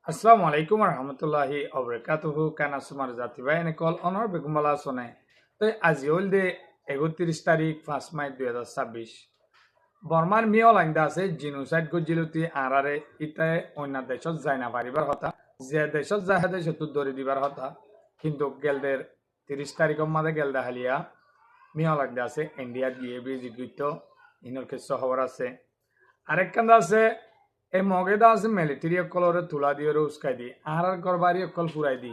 আসসালামু আলাইকুম রহমতুল্লাহি অবরাকাতুহু কানা সুমার জাতি ভাই এনে কল অনর বেগুমালা শোনে তো আজি হল দে 31 তারিখ 5 মাই 2026 বর্মার মিয় লাইন্দা আছে জিনোসাইড গজিলতি আরারে ইতায় অন্য দেশত যাই না পারিবার কথা যে দেশত যায় সে দেশত দরি দিবার কথা কিন্তু গেলদের 30 তারিখের মাঝে গেলদা হালিয়া মিয় লাইন্দা আছে ইন্ডিয়াত গিয়ে ভিজিট করত ইনর কিছু খবর আছে আরেকখান আছে এই মগেদা আছে মিলিটারি অকলরে তুলা দিয়ে উস্কাই দি আর গরবারি অকল ফুরাই দি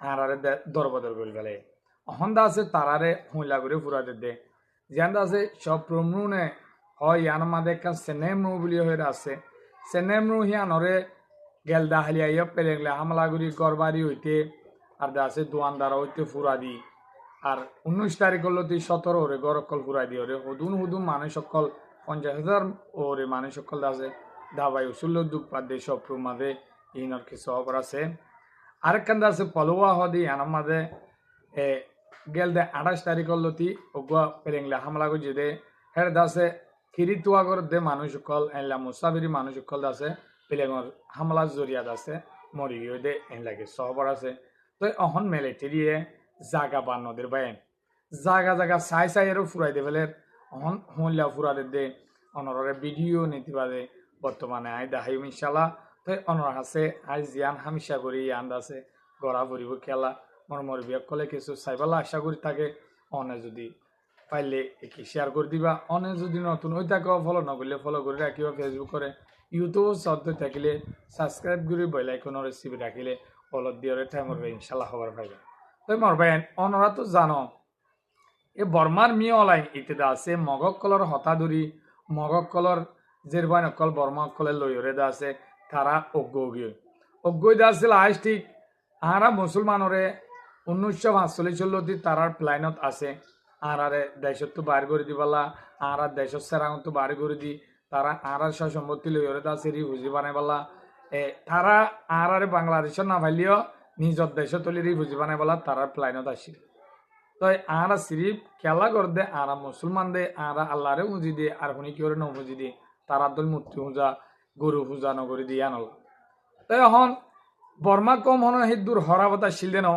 আরারে দরবদর করে ফেলে অহন্দা আছে তারারে হুইলা করে ফুরাই দে যেন আছে সব প্রমুনে হয় ইয়ান মাদে একখান সেনেমরু বলি হয়ে আছে সেনেমরু হিয়ানরে গেলদা হালিয়া ইয়ে পেলেগলে হামলাগুড়ি গরবারি হইতে আর দা আছে দোয়ানদারা হইতে ফুরা দি আর 19 তারিখ হলো 17 ওরে গড় অকল ফুরাই দি ওরে হুদুন হুদুন মানুষ অকল 50,000 ওরে মানুষ অকল আছে দাবাই উসুল দুঃখ পাদে সব মাঝে ইনর কিছু খবর আছে আরেকখান আছে পলুয়া হদি আনার মাঝে গেলদে 28 তারিখ লতি ওগুয়া পেরেংলে হামলা করছে দে হের দাসে খিরিতুয়াগর দে মানুষ কল এনলা মুসাফিরি মানুষ কল দাসে পেলেঙর হামলা জরিয়াত আছে মরি গিয়ে দে এন লাগে খবর আছে তো অহন মিলিটারিয়ে জাগা বান্নদের বাইন জাগা জাগা চাই চাই এরও ফুরাই দে ফেলে অহন হল্লা ফুরা দে অনরে ভিডিও নীতি বাদে বর্তমানে আই দেখাইম ইনশাল্লাহ তো অনর আছে আই জিয়ান হামিশা করি ইয়ান আছে গড়া ফুরিব খেলা মর বিয়াক কলে কিছু চাইবালা আশা করি থাকে অনে যদি পাইলে কি শেয়ার করে দিবা অনে যদি নতুন হয়ে থাকে ফলো নকরলে ফলো করে রাখিবা ফেসবুক করে ইউটিউব সদ্য থাকিলে সাবস্ক্রাইব করে বেল আইকনের রেসিপি রাখিলে অলপ দিয়ে টাইম করবে ইনশাল্লাহ খবর পাইবে তো মর ভাই অনরা তো জানো এ বর্মার মিয়ে অলাই ইত্যাদি আছে মগক কলর হতাদুরি মগক কলর যেরবান অকল বর্মা অকলে লইরে দা আছে তারা অজ্ঞই দা আছিল আজ ঠিক আহারা মুসলমানরে 1945 তারার প্লাইনত আছে আহারে দেশত তো বার করে দিবালা আহারা দেশত সেরাঙত বার করে দি তারা আহার সম্পত্তি লইরে দা আছে রি বুঝি বানাইবালা তারা আহারে বাংলাদেশত না ভাইলিও নিজর দেশত রি বুঝি বানাইবালা তারার প্লাইনত আসিল তো আরা সিরিফ খেলা করে দে আরা মুসলমান দে আরা আল্লাহরে বুঝি দে আর শুনি কি করে নবুঝি দে তারা দল মূর্তি পূজা গরু পূজা নগরী দিয়ে আনল তো এখন বর্মা কম হন দূর হরাবতা শিলদে ন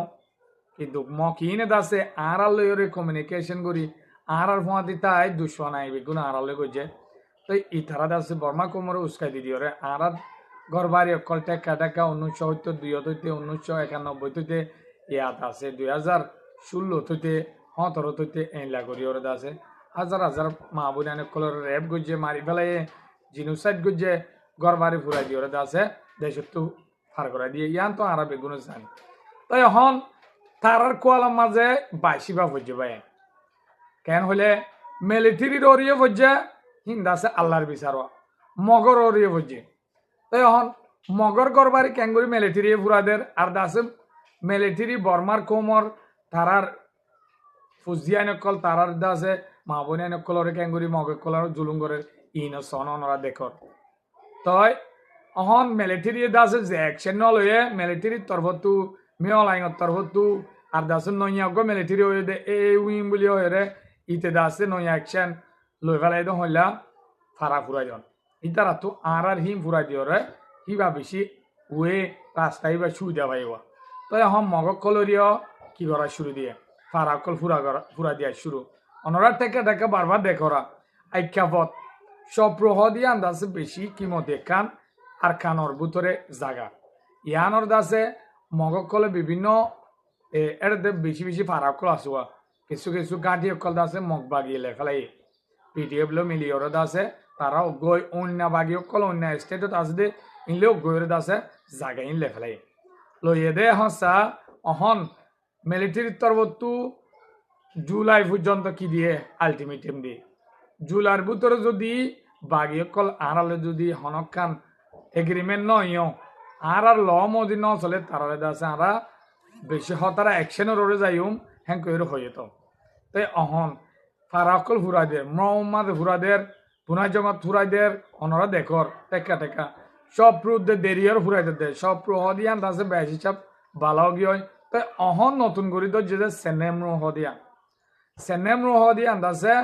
কিন্তু মকিনে দাসে আড়াল লইরে কমিউনিকেশন করি আর ফোঁয়াতি তাই দুশ্মন আইবে গুণ আড়ালে গইছে তো ইতারা দাসে বর্মা কমরে উস্কাই দি দিয়ে আড়াত ঘরবাড়ি অকল টেকা টেকা 1972 হইতে 1991 হইতে ইয়াত আছে 2016 হইতে 17 হইতে এনলা করি ওরে দাসে হাজার হাজার মা বোন কলর রেপ গজে মারি ফেলাই জিনোসাইড গজে ঘরবাড়ি ফুরাই দিয়ে ওরে দাসে দেশত তো ফার করাই দিয়ে ইয়ান তো আরা বেগুনে জানি তো এখন তারার কোয়ালার মাঝে বাইশি বা ভজ্জে ভাই কেন হলে মিলিটারির ওরিয়ে ভজ্জে হিন্দা আছে আল্লাহর বিচার মগর ওরিয়ে ভজ্জে তো এখন মগর গরবারি ক্যাঙ্গুরি মিলিটারি ফুরাদের আর দাসে মিলিটারি বর্মার কোমর তারার ফুজিয়ান কল তারার দাসে মা বোনিয়ান কলরে ক্যাঙ্গুরি মগর কলর জুলুম করে ইন সন ওরা দেখর তই অহন মিলিটারি দাসে যে অ্যাকশন নলয়ে মিলিটারির তরফতু মেয়লাইঙর তরফতু আর দাসে নইয়া গো মিলিটারি হয়ে দে এই উইম বলি হয়ে রে ইতে দাসে নইয়া অ্যাকশন লই ফেলাই দো হইলা ফারা ফুরাই জন ইতারা তো আর হিম ফুরাই দিও রে হিবা বেশি ওয়ে রাস্তায় বা সুবিধা পাইবা তো এখন মগক কলরিও কি করা শুরু দিয়ে ফারা কল ফুরা দিয়া শুরু অনরা টেকা টেকা বারবার দেখরা আইক্যাপথ সব প্রহ দিয়ে আন্দাজে বেশি কিমো দেখান আর কানর ভিতরে জাগা ইয়ানর দাসে মগক কলে বিভিন্ন এটাতে বেশি বেশি ফারাকল আসুয়া কিছু কিছু গাঁটি অকল দাসে মগ বাগিয়ে লেখালাই পিটিএফ লো মিলিয়র দাসে তারাও গই অন্য বাগি অকল অন্য স্টেটত আছে দে ইনলেও গইরে দাসে জাগা ইন লেখালাই লইয়ে দে হসা অহন মিলিটারির তরফতু জুলাই পর্যন্ত কি দিয়ে আলটিমেটাম দিয়ে জুলাইয়ের ভিতরে যদি বাগি অকল আড়ালে যদি হনকান এগ্রিমেন্ট নয় আর ল মদি ন চলে তারালে দাসে আরা বেশি হতারা অ্যাকশনের ওরে যাইম হ্যাঁ কইর হয়ে তো তাই অহন ফারাকল ফুরাদের মোহাম্মদ ফুরাদের পুনাই জমাত ফুরাইদের অনরা দেখর টেকা টেকা সব প্রুদের দেরিয়ার ফুরাইদের দে সব প্রহদিয়ান দাসে বেশ হিসাব বালাও গিয়ে তাই অহন নতুন করি তো যে সেনেম রুহদিয়ান দাসে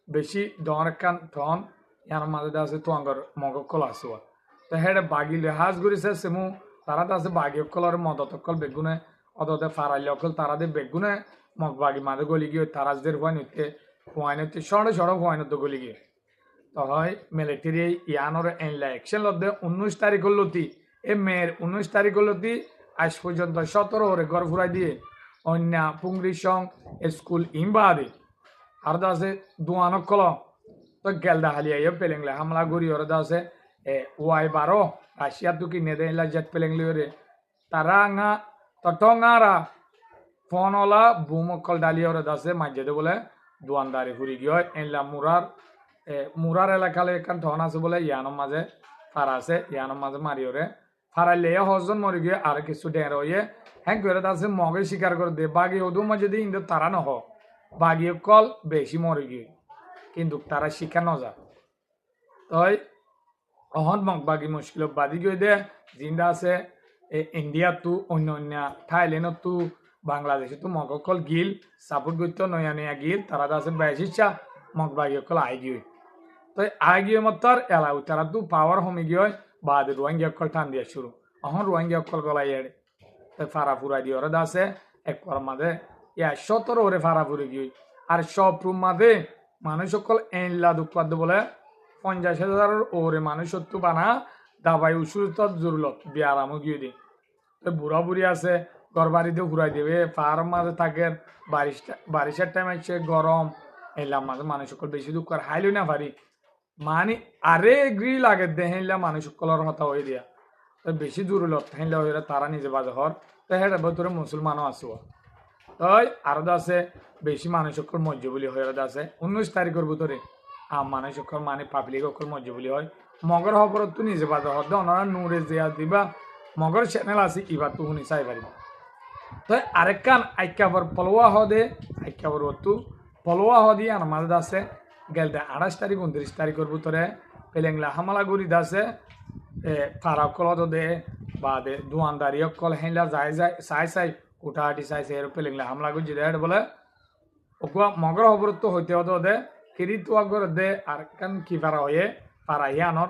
বেশি ডর কান টন ইয়ার মাঝে দাসে তো আঙ্গর মগকল আসুয়া তো হেডে বাগিলে হাজ ঘুরিছে সেমু তারা আছে বাগি অকলর মদত অকল বেগুনে অদতে ফারাইলে অকল তারা দে বেগুনে মগ বাগি মাঝে গলি গিয়ে তারাজদের হুয়াই নইতে সড়ে হুয়াই নতে গলি গিয়ে তো হয় মিলিটারি ইয়ানোর এনলা অ্যাকশন লদ্দে 19 তারিখ লতি এ মেয়ের 19 তারিখ লতি আজ পর্যন্ত 17 ওরে ঘর ফুরাই দিয়ে অন্য পুংরি সং স্কুল ইমবাদে আর দাসে দুয়ানো কল তো গেলদা হালিয়া পেলেংলে হামলা গড়ি ওরে দাসে ওয়াই 12 রাশিয়া তুকি নেদেলা জেট পেলেংলি ওরে তারা আঙা তটঙারা ফোনওয়ালা বুমকল ডালিয়া ওরে দাসে মাঝে বলে দুয়ানদারি ফুরি গিয়ে এনলা মুরার এলাকালে এখান ধন আছে বলে ইয়ানোর মাঝে ফারা আছে ইয়ানোর মাঝে মারি ওরে ফারাইলে হজন মরি গিয়ে আর কিছু ডের হয়ে হ্যাঁ করে আছে মগে শিকার করে দে বাগি ওদু মাঝে দিয়ে ইন্দু তারা নহ বাগি কল বেশি মরি গিয়ে কিন্তু তারা শিক্ষা ন যা তই অহন মগ বাগি মুশকিল বাদি গিয়ে দে জিন্দা আছে ইন্ডিয়া তু অন্য অন্য থাইল্যান্ড তু বাংলাদেশে তু মগ কল গিল সাপোর্ট করতে নয়া নয়া গিল তারা আছে বেশি চা মগ বাগি কল আই গিয়ে তো আগে মতর এলাউ তারা তু পাওয়ার হমি গিয়ে বাদ রোহিঙ্গা অকল টান দিয়া শুরু অহন রোহিঙ্গা অকল গলাই এড়ে তো ফারা ফুরাই দিয়ে ওরা দাসে একবার মাঝে 17 ওরে ফারা ফুরে গিয়ে আর সব রুম মাঝে মানুষ অকল এনলা দুঃখাদ্য বলে 50,000 ওরে মানুষ তো বানা দাবাই উসুরত জরুলত বিয়ারামও গিয়ে দি তো বুড়া বুড়ি আছে ঘর বাড়িতে ঘুরাই দেবে ফার মাঝে থাকে বারিশের টাইম আছে গরম এলাম মাঝে মানুষ সকল বেশি দুঃখ আর হাইলি না পারি মানে আরে গ্রি লাগে দে হেনলা মানুষ সকলের হতা হয়ে দিয়া তো বেশি জরুরত হেনলা হয়ে তারা নিজে বাজে হর তো হেটা ভিতরে মুসলমানও আসো তাই আরো আছে বেশি মানুষ সকল মজ্জ বলি হয়ে আছে 19 তারিখের ভিতরে মানুষ সকল মানে পাবলিক সকল মজ্জ বলি হয় মগর খবর তো নিজে বাজে হর দে ওনারা নূরে জিয়া দিবা মগর চ্যানেল আছে ইবার তো শুনি চাই পারিবা তো আরেকখান আইকাবর পলোয়া হদে আইকাবর তু পলোয়া হদি আর মাঝে আছে গেলতে 28 তারিখ 29 তারিখের ভিতরে পেলেংলা হামলা গুড়ি দাসে ফারা কল দে বা দে দুয়ানদারি কল হেনলা যাই যাই চাই উঠাহাটি চাইছে এর পেলেংলা হামলা গুজি দে বলে ওকুয়া মগর খবর তো হইতে হতো দে কিরি তো আগর দে আর কান কি ফারা হয়ে ফারা হিয়ানর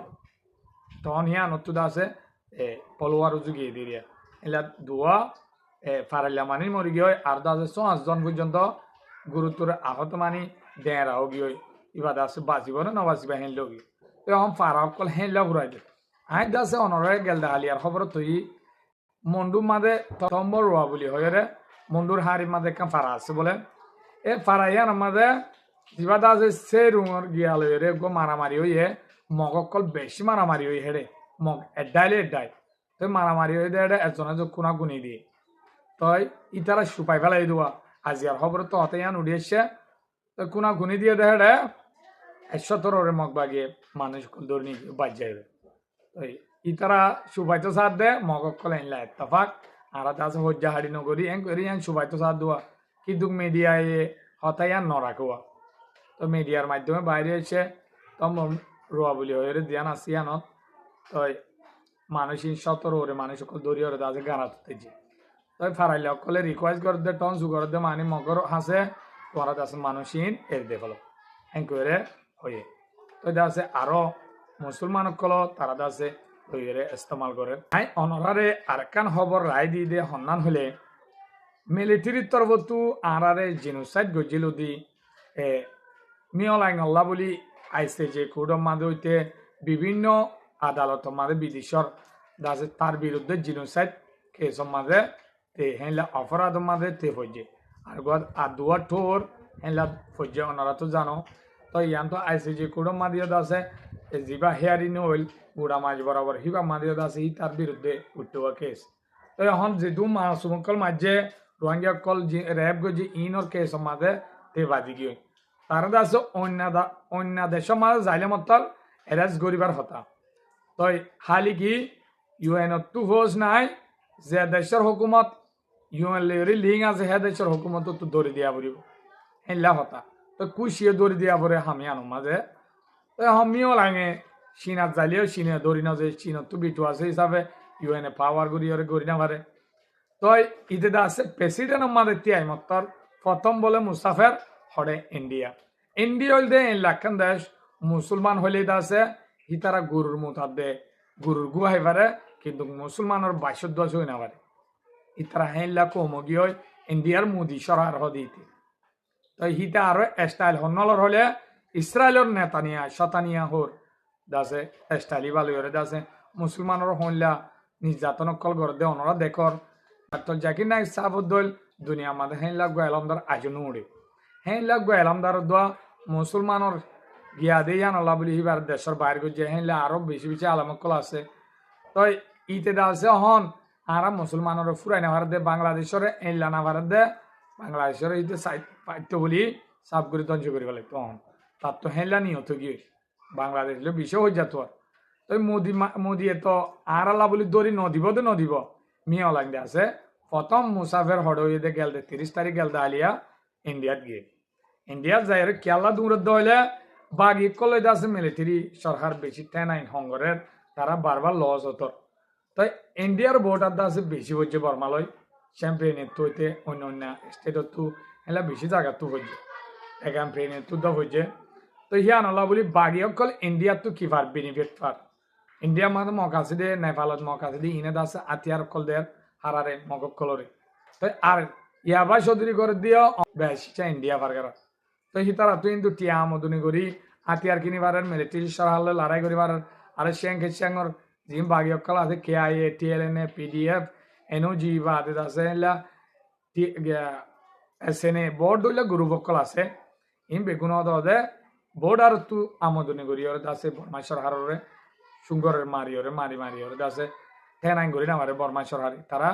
তখন হিয়ানর তো দাসে পলোয়ার যুগিয়ে দিয়ে এলা দুয়া ফারাইলা মানি মরি গিয়ে আর দাসে 5 জন পর্যন্ত গুরুত্বর আহত মানি দেড়াও গিয়ে ইবাদ আছে বাঁচিব না নবাচিবা হেন লগি এখন ফারা অকল হেনলা ঘুরাই দে আই দাসে অনরে গেল দালিয়ার খবর তুই মন্ডুর মাঝে তম্বর রোয়া বলি হয় রে মন্ডুর হাড়ির মাঝে একটা ফারা আছে বলে এ ফারা ইয়ার মাঝে যিবা আছে সে রুমর গিয়াল রে গো মারামারি হইয়ে মগ অকল বেশি মারামারি হই হেরে মগ এডাইলে এডাই তুই মারামারি হয়ে দে এজনে যে কোনা গুনি দিয়ে তই ইতারা সুপাই ফেলাই দেওয়া আজিয়ার খবর তো হতে ইয়ান উড়ি এসছে তো কোনা গুনি দিয়ে দে হেরে 17 ওরে মগ বাগিয়ে মানুষ দৌড়নি বাজ যাইবে ওই ইতারা সুবাইতো সাথ দে মগক কলে ইনলা ইত্তেফাক আর আছে হজ্জা হাড়ি নগরী এন করি এন সুবাইতো সাথ দেওয়া কিন্তু মিডিয়ায় হতাই আর নরাখোয়া তো মিডিয়ার মাধ্যমে বাইরে এসে তম রোয়া বলি হয়ে দিয়ান আসিয়ানত তো মানুষই 17 ওরে মানুষ দৌড়ি ওরে আছে গানা তুতেছি তো ফারাইলে অকলে রিকোয়েস্ট করে দে টন সু করে দে মানে মগর হাসে তোরা আছে মানুষই এর দে ফলো এন করে হয়ে তো আছে আরো মুসলমান কল তারা আছে তৈরে ইস্তেমাল করে আই অনরারে আরকান খবর রায় দিয়ে দে হন্নান হলে মিলিটারির তরফতু আরারে জিনোসাইড গজিল দি মিয়লাইন আল্লাহ বলি আইসে যে কুডম মাঝে হইতে বিভিন্ন আদালত মাঝে বিদেশর দাসে তার বিরুদ্ধে জিনোসাইড কেসর মাঝে তে হেনলা অপরাধ মাঝে তে ফজে আর আদুয়া ঠোর হেনলা ফজে ওনারা তো জানো তো ইয়ান তো আইসে যে কুডম মাদিও দাসে যিবা হেয়ারিং হইল বুড়া মাঝ বরাবর হিবা মাদিও দাসে হি তার বিরুদ্ধে উঠতে কেস তো এখন যেহেতু মাসুমকল মাঝে রোহিঙ্গা কল র্যাব গজি ইনর কেস মাঝে তে বাজি গিয়ে তারা আছে অন্য দেশের মাঝে যাইলে মতল এরেস্ট করিবার হতা তো হালি কি ইউএন তো ফোর্স নাই যে দেশের হুকুমত ইউএন লিঙ্ক আছে হে দেশের হুকুমত তো ধরে দিয়া পড়ব হেলা হতা তো কুশিয়ে ধরে দিয়া পড়ে হামি আনো মাঝে তো হামিও লাগে চীনাত যাইলেও চীনে ধরি না যে চীনত তো বিটু আছে হিসাবে ইউএনএ পাওয়ার গড়ি না পারে তো ইতে আছে প্রেসিডেন্ট মাঝে তিয়াই মতর প্রথম বলে মুসাফের হরে ইন্ডিয়া হইল দে লাখান দেশ মুসলমান হইলে আছে হি তারা গুরুর মুতার দে গুরুর গুহাই পারে কিন্তু মুসলমানের 22 হই না পারে ইতারা হেনলা কমগি হয় ইন্ডিয়ার মোদি সরকার হদিতে তো হিতা আরো স্টাইল হনলর হলে ইসরায়েলের নেতানিয়া শতানিয়া হোর দাসে স্টাইলি ভালো করে দাসে মুসলমানের হইলা নির্যাতন কল করে দে অনরা দেখর তো জাকির নাইক সাবুদ্দল দুনিয়া মাঝে হেনলা গোয়ালমদার আজনু উড়ে হেনলা গোয়ালমদার দোয়া মুসলমানের গিয়া দিয়ে জানালা বলি হিবার দেশের বাইরে গিয়ে হেনলা আরো বেশি বেশি আলামকল আছে তো ইতে দাসে হন আরা মুসলমানের ফুরাই না ভারত দে বাংলাদেশের এনলা না ভারত দে বাংলাদেশের ইতে পাইত বলি সাফ করে ধ্বংস করে ফেলে তখন তার তো হেনলা নিহত গিয়ে বাংলাদেশ বিষয় হয়ে যেত তো মোদি তো আর আল্লাহ বলি দড়ি নদিব তো নদিব মিয়া লাগতে আছে প্রথম মুসাফের হড়ইতে গেল 30 তারিখ গেল আলিয়া ইন্ডিয়াত গিয়ে ইন্ডিয়াত যাই কেলা দূরত হইলে বাগি কলে আছে মিলিটারি সরকার বেশি টেনাইন হঙ্গরের তারা বারবার লস হতো তাই ইন্ডিয়ার ভোটার আছে বেশি হচ্ছে বর্মালয় চ্যাম্পিয়নের তো হইতে অন্য অন্য স্টেটত তো এলা বেশি জায়গা তো হচ্ছে এখান ট্রেনের তো দা হচ্ছে তো হিয়া নলা বলি বাগি অকল ইন্ডিয়ার তো কি পার বেনিফিট পার ইন্ডিয়া মাঝে মকাছে দে নেপালত মকাছে দি ইনে দাসে আতিয়ার কল দের হারারে মগক কলরে তো আর ইয়াবা চৌধুরী করে দিও বেশিটা ইন্ডিয়া পারগার তো হিতারা তো কিন্তু টিয়া আমদনি করি হাতিয়ার কিনি পারেন মিলিটারি সরহালে লড়াই করি পারেন আর শ্যাংর জিম বাগি অকল আছে কে আই এ টি এল এন এ পিডিএফ এনওজি বা আদে দাসে এলা এস এন এ বোর্ড হইলে গ্রুপ অকল আছে ইন বেগুন দে বোর্ড আর তু আমদনি করি ওর দাসে বর্মা সরহারে সুঙ্গরের মারি ওরে দাসে ঠেনাইন করি না মারে বর্মা সরহারি তারা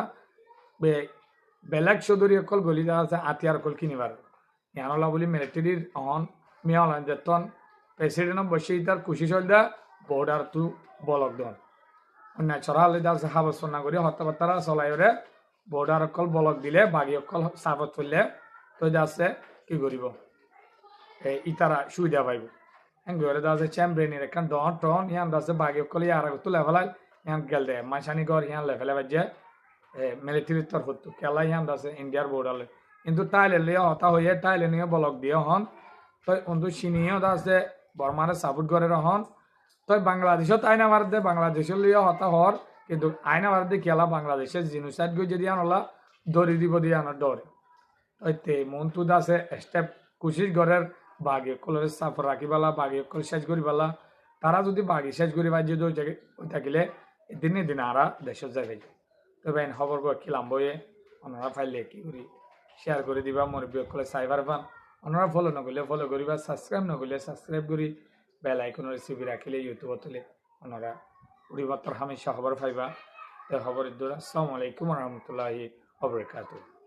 বেলেগ চৌধুরী অকল গলি আছে আতিয়ার অকল কিনিবার ইয়ানলা বলি মিলিটারির অহন মিয়াওলা যেতন প্রেসিডেন্ট বসে তার খুশি চল দা বোর্ডার তু বলক দন অন্য চড়ালে দাসে হাবসনা করি হত্যাবার্তারা চলাই ওরে বোর্ডার অকল বলক দিলে বাগি অকল সাবত তুললে তো দাসে কি করিব ইতারা সুবিধা পাইব ঘরে দাসে চ্যাম্পিয়নের এখান ডন টন ইয়ান দাসে বাগি অকল ইয়ার আগত লেভেলাই ইয়ান গেল দে মাইসানি গড় ইয়ান লেভেলে বাজে মিলিটারির তরফ খেলা ইয়ান দাসে ইন্ডিয়ার বোর্ডালে কিন্তু টাইলে লিয়ে হতা হয়ে টাইলে নিয়ে বলক দিয়ে হন তো অন্তু চিনিও আছে বর্মারে সাপোর্ট করে হন তো বাংলাদেশও তাই না ভারত দে বাংলাদেশের লিয়ে হতা হর কিন্তু আইনা ভারত দিয়ে খেলা বাংলাদেশের জিনোসাইড গই যদি আনলা দড়ি দিব দিয়ে আনার ডরে তো মন্তুদ আছে স্টেপ কুশিস ঘরের বাঘে কলের সাফ রাখিবালা বাঘে কল শেষ করিবালা তারা যদি বাঘি শেষ করিবা যদি ওই থাকিলে দিনে দিনে আরা দেশের যাবে তবে খবর কিলাম বইয়ে ওনারা ফাইলে কি করি শেয়ার করে দিবা মুরব্বী কলে সাইবার পান ওনারা ফলো নকরিলে ফলো করিবা সাবস্ক্রাইব নকরিলে সাবস্ক্রাইব করি বেল আইকনের রেসিপি রাখিলে ইউটিউব তুলে ওনারা পরিবর্তন হামেশা খবর পাইবা খবরের দূর আসসালামু আলাইকুম রহমতুল্লাহি ওয়া বারাকাতুহু